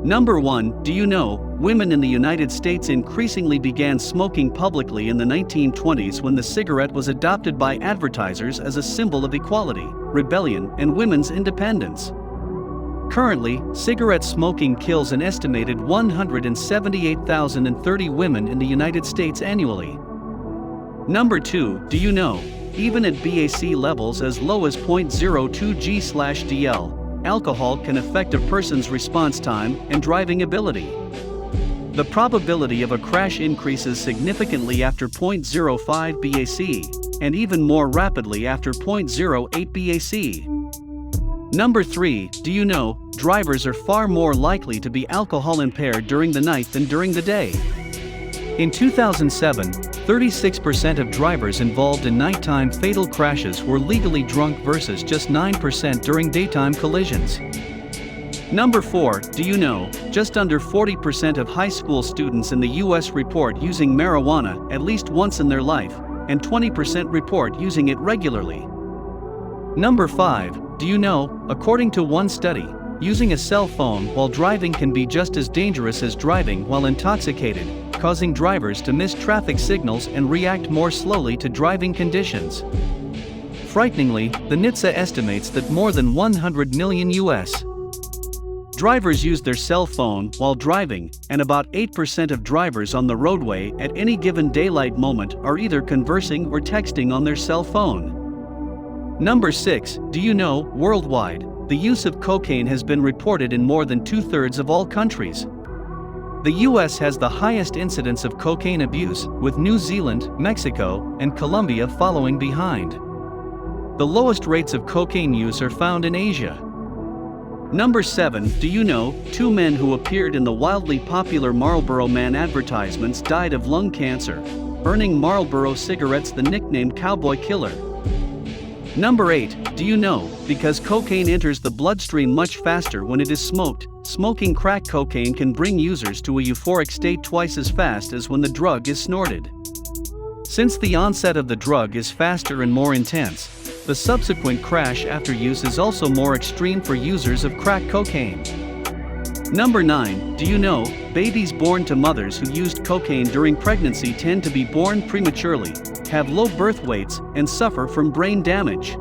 Number 1. Do you know, women in the United States increasingly began smoking publicly in the 1920s when the cigarette was adopted by advertisers as a symbol of equality, rebellion, and women's independence. Currently, cigarette smoking kills an estimated 178,030 women in the United States annually. Number 2. Do you know, even at BAC levels as low as 0.02 g/dl, alcohol can affect a person's response time and driving ability. The probability of a crash increases significantly after 0.05 BAC, and even more rapidly after 0.08 BAC. Number 3. Do you know, drivers are far more likely to be alcohol impaired during the night than during the day? In 2007, 36% of drivers involved in nighttime fatal crashes were legally drunk versus just 9% during daytime collisions. Number 4. Do you know, just under 40% of high school students in the US report using marijuana at least once in their life, and 20% report using it regularly. Number 5. Do you know, according to one study, using a cell phone while driving can be just as dangerous as driving while intoxicated, causing drivers to miss traffic signals and react more slowly to driving conditions. Frighteningly, the NHTSA estimates that more than 100 million US drivers use their cell phone while driving, and about 8% of drivers on the roadway at any given daylight moment are either conversing or texting on their cell phone. Number 6. Do you know, worldwide, the use of cocaine has been reported in more than 2/3 of all countries. The US has the highest incidence of cocaine abuse, with New Zealand, Mexico, and Colombia following behind. The lowest rates of cocaine use are found in Asia. Number 7. Do you know, 2 men who appeared in the wildly popular Marlboro Man advertisements died of lung cancer, earning Marlboro cigarettes the nickname Cowboy Killer? Number 8. Do you know, because cocaine enters the bloodstream much faster when it is smoked, smoking crack cocaine can bring users to a euphoric state twice as fast as when the drug is snorted. Since the onset of the drug is faster and more intense, the subsequent crash after use is also more extreme for users of crack cocaine. Number 9. Do you know, babies born to mothers who used cocaine during pregnancy tend to be born prematurely, have low birth weights, and suffer from brain damage?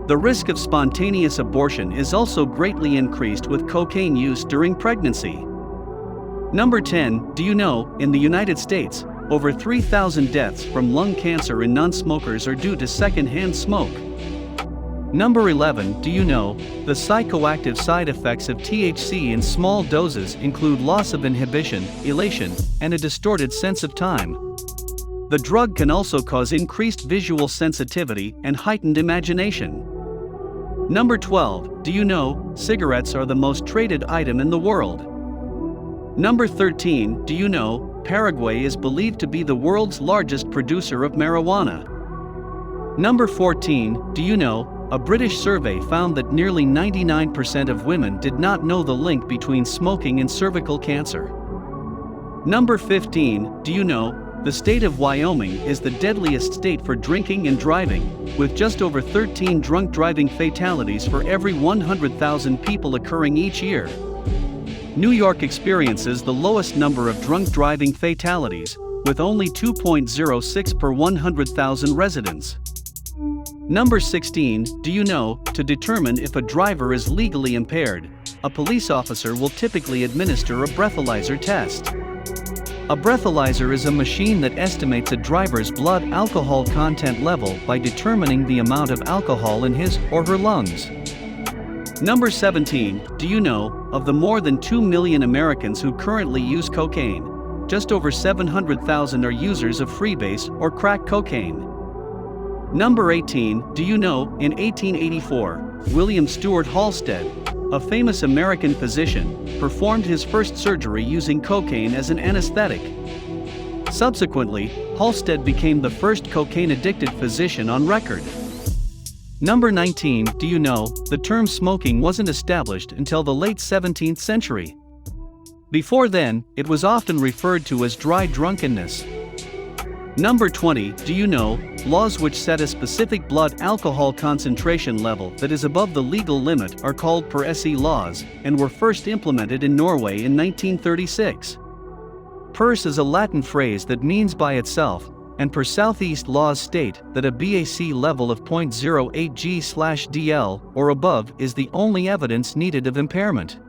The risk of spontaneous abortion is also greatly increased with cocaine use during pregnancy. Number 10. Do you know, in the United States, over 3,000 deaths from lung cancer in non-smokers are due to second-hand smoke? Number 11. Do you know, the psychoactive side effects of THC in small doses include loss of inhibition, elation, and a distorted sense of time. The drug can also cause increased visual sensitivity and heightened imagination. Number 12. Do you know, cigarettes are the most traded item in the world? Number 13. Do you know, Paraguay is believed to be the world's largest producer of marijuana? Number 14. Do you know, a British survey found that nearly 99% of women did not know the link between smoking and cervical cancer. Number 15. Do you know, the state of Wyoming is the deadliest state for drinking and driving, with just over 13 drunk driving fatalities for every 100,000 people occurring each year. New York experiences the lowest number of drunk driving fatalities, with only 2.06 per 100,000 residents. Number 16. Do you know, to determine if a driver is legally impaired, a police officer will typically administer a breathalyzer test. A breathalyzer is a machine that estimates a driver's blood alcohol content level by determining the amount of alcohol in his or her lungs. Number 17. Do you know, of the more than 2 million Americans who currently use cocaine, just over 700,000 are users of freebase or crack cocaine? Number 18. Do you know, in 1884, William Stewart Halsted, a famous American physician, performed his first surgery using cocaine as an anesthetic. Subsequently, Halsted became the first cocaine-addicted physician on record. Number 19. Do you know, the term smoking wasn't established until the late 17th century. Before then, it was often referred to as dry drunkenness. Number 20. Do you know, Laws which set a specific blood alcohol concentration level that is above the legal limit are called per se laws, and were first implemented in Norway in 1936. Pers is a Latin phrase that means by itself, and per Southeast laws state that a BAC level of 0.08 g/dl or above is the only evidence needed of impairment.